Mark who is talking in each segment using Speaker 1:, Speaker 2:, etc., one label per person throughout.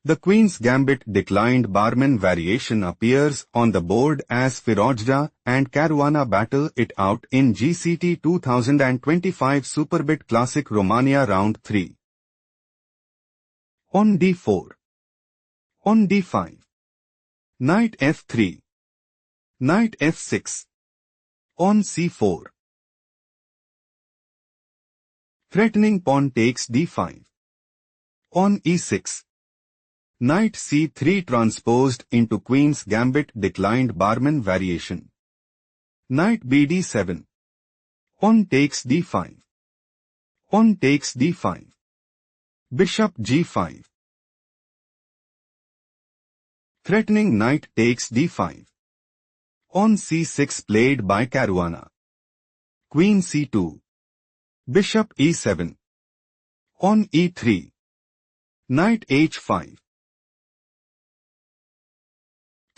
Speaker 1: The Queen's Gambit declined barman variation appears on the board as Firouzja and Caruana battle it out in GCT 2025 Superbet Classic Romania Round 3. On d4. On d5. Knight f3. Knight f6. On c4. Threatening pawn takes d5. On e6. Knight c3 transposed into Queen's Gambit declined barman variation. Knight bd7. On takes d5. On takes d5. Bishop g5. Threatening knight takes d5. On c6 played by Caruana. Queen c2. Bishop e7. On e3. Knight h5.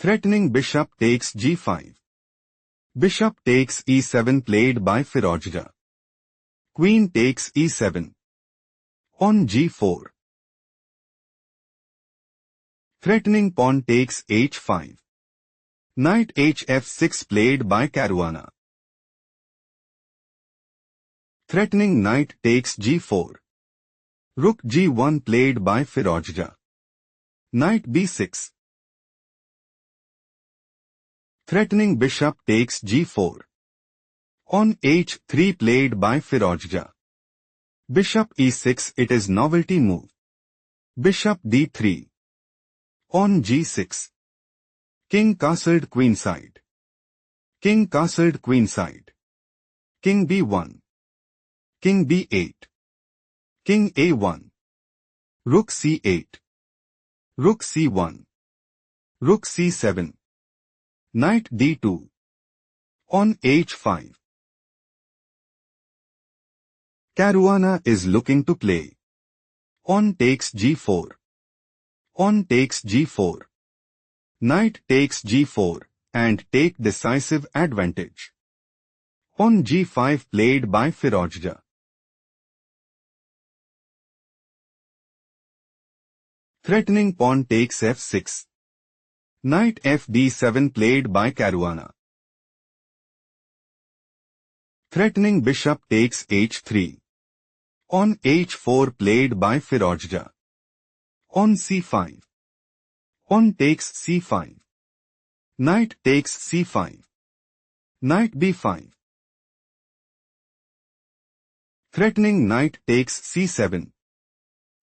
Speaker 1: Threatening bishop takes g5. Bishop takes e7 played by Firouzja. Queen takes e7. On g4. Threatening pawn takes h5. Knight hf6 played by Caruana. Threatening knight takes g4. Rook g1 played by Firouzja. Knight b6. Threatening bishop takes g4. On h3 played by Firouzja. Bishop e6 it is novelty move. Bishop d3. On g6. King castled queenside. King castled queenside. King b1. King b8. King a1. Rook c8. Rook c1. Rook c7. Knight d2. On h5. Caruana is looking to play. On takes g4. On takes g4. Knight takes g4 and take decisive advantage. On g5 played by Firouzja. Threatening pawn takes f6. Knight fd7 played by Caruana. Threatening bishop takes h3. On h4 played by Firouzja. On c5. On takes c5. Knight takes c5. Knight b5. Threatening knight takes c7.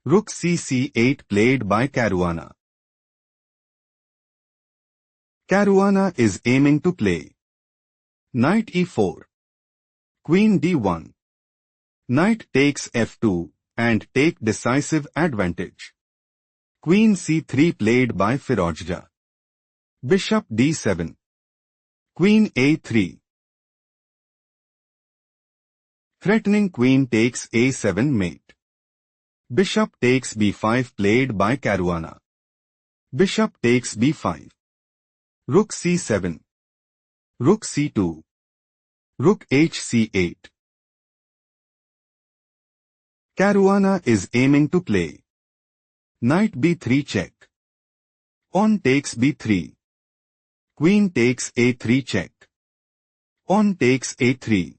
Speaker 1: Rook c8 played by Caruana. Caruana is aiming to play. Knight e4. Queen d1. Knight takes f2 and take decisive advantage. Queen c3 played by Firouzja. Bishop d7. Queen a3. Threatening queen takes a7 mate. Bishop takes b5 played by Caruana. Bishop takes b5. Rook c7. Rook c2. Rook hc8. Caruana is aiming to play. Knight b3 check. On takes b3. Queen takes a3 check. On takes a3.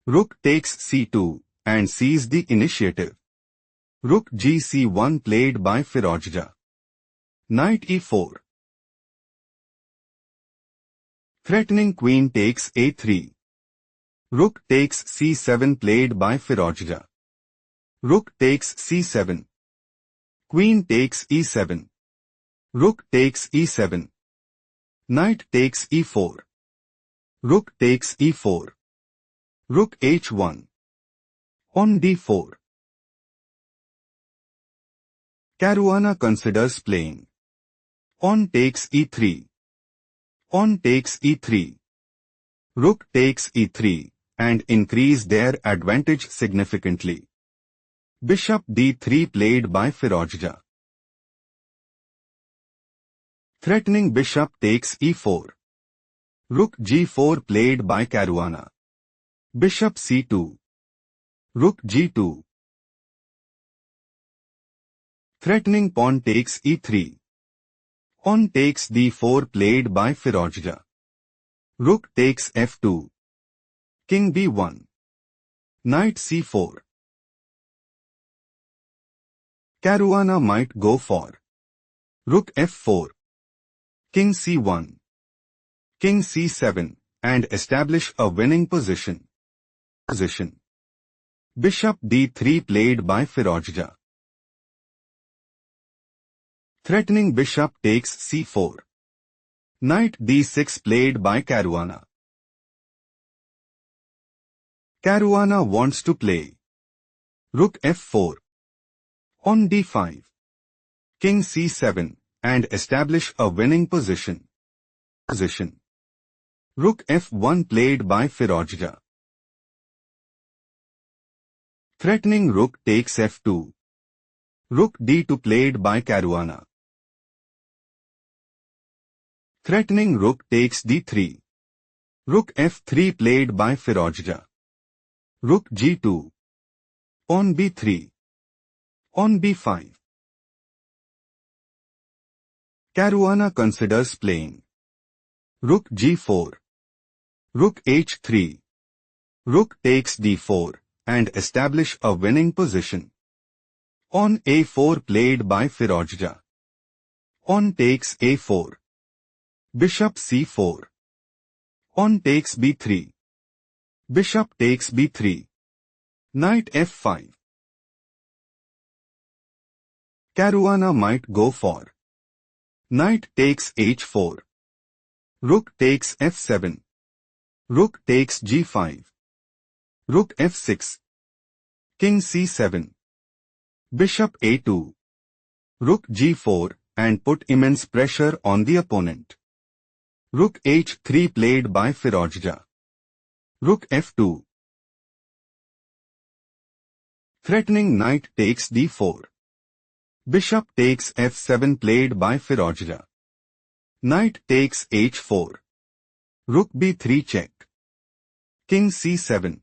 Speaker 1: Rook takes c2 and seize the initiative. Rook gc1 played by Firouzja. Knight e4. Threatening queen takes a3. Rook takes c7 played by Firouzja. Rook takes c7. Queen takes e7. Rook takes e7. Knight takes e4. Rook takes e4. Rook h1. On d4. Caruana considers playing. On takes e3. On takes e3. Rook takes e3 and increase their advantage significantly. Bishop d3 played by Firouzja. Threatening bishop takes e4. Rook g4 played by Caruana. Bishop c2. Rook g2. Threatening pawn takes e3. On takes d4 played by Firouzja. Rook takes f2. King b1. Knight c4. Caruana might go for Rook f4. King c1. King c7 and establish a winning position. Bishop d3 played by Firouzja. Threatening bishop takes c4. Knight d6 played by Caruana. Caruana wants to play Rook f4. On d5. King c7 and establish a winning position. Rook f1 played by Firouzja. Threatening rook takes f2. Rook d2 played by Caruana. Threatening rook takes d3. Rook f3 played by Firouzja. Rook g2. On b3. On b5. Caruana considers playing Rook g4. Rook h3. Rook takes d4 and establish a winning position. On a4 played by Firouzja. On takes a4. Bishop c4. On takes b3. Bishop takes b3. Knight f5. Caruana might go for Knight takes h4. Rook takes f7. Rook takes g5. Rook f6. King c7. Bishop a2. Rook g4 and put immense pressure on the opponent. Rook h3 played by Firouzja. Rook f2. Threatening knight takes d4. Bishop takes f7 played by Firouzja. Knight takes h4. Rook b3 check. King c7.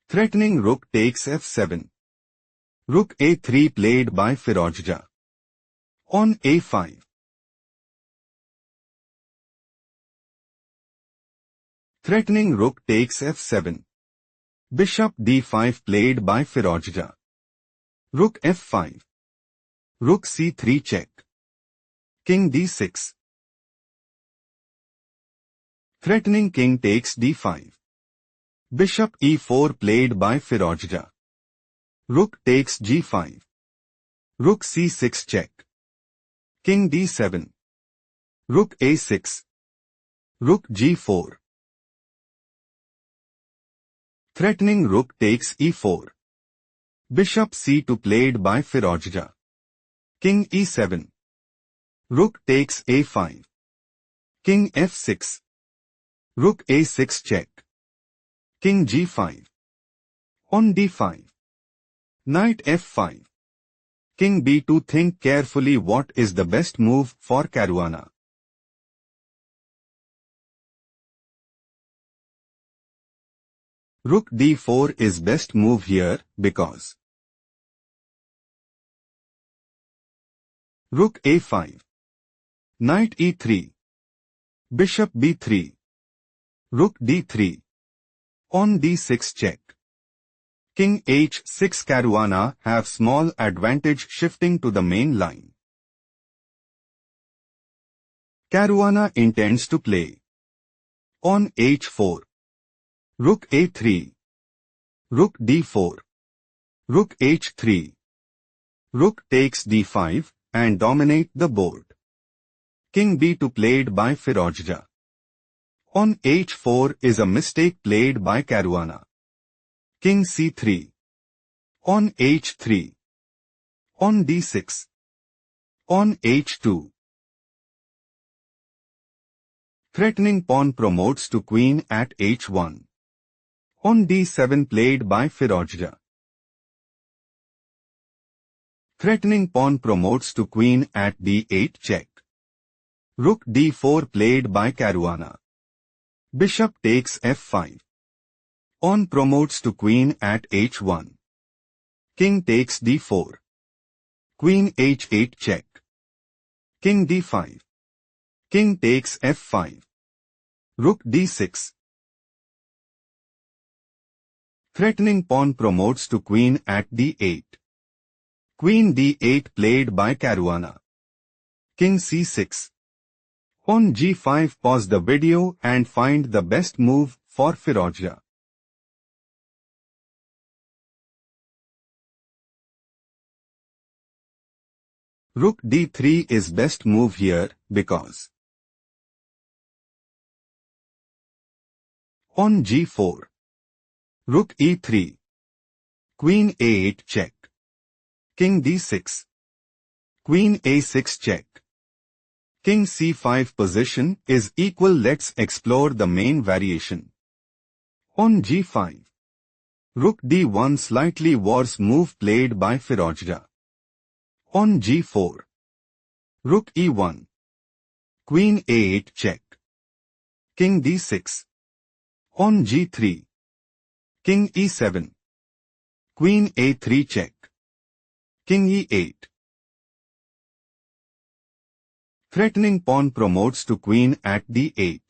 Speaker 1: Threatening rook takes f7. Rook a3 played by Firouzja. On a5. Threatening rook takes f7. Bishop d5 played by Firouzja. Rook f5. Rook c3 check. King d6. Threatening king takes d5. Bishop e4 played by Firouzja. Rook takes g5. Rook c6 check. King d7. Rook a6. Rook g4. Threatening rook takes e4. Bishop c2 played by Firouzja. King e7. Rook takes a5. King f6. Rook a6 check. King g5. On d5. Knight f5. King b2. Think carefully what is the best move for Caruana. Rook d4 is best move here because Rook a5. Knight e3. Bishop b3. Rook d3. On d6 check. King h6. Caruana have small advantage shifting to the main line. Caruana intends to play on h4. Rook a3. Rook d4. Rook h3. Rook takes d5 and dominate the board. King b2 played by Firouzja. On h4 is a mistake played by Caruana. King c3. On h3. On d6. On h2. Threatening pawn promotes to queen at h1. On d7 played by Firouzja. Threatening pawn promotes to queen at d8 check. Rook d4 played by Caruana. Bishop takes f5. Pawn promotes to queen at h1. King takes d4. Queen h8 check. King d5. King takes f5. Rook d6. Threatening pawn promotes to queen at d8. Queen d8 played by Caruana. King c6. Pawn g5. Pause the video and find the best move for Firouzja. Rook d3 is best move here because pawn g4. Rook e3. Queen a8 check. King d6. Queen a6 check. King c5 position is equal. Let's explore the main variation. Pawn g5. Rook d1 slightly worse move played by Firouzja. Pawn g4. Rook e1. Queen a8 check. King d6. Pawn g3. King e7. Queen a3 check. King e8. Threatening pawn promotes to queen at d8.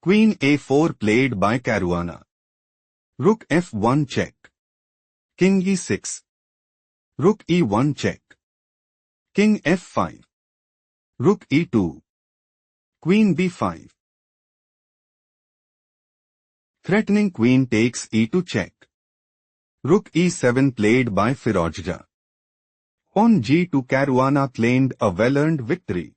Speaker 1: Queen a4 played by Caruana. Rook f1 check. King e6. Rook e1 check. King f5. Rook e2. Queen b5. Threatening queen takes e2 check. Rook e7 played by Firouzja. Pawn g2. Caruana claimed a well-earned victory.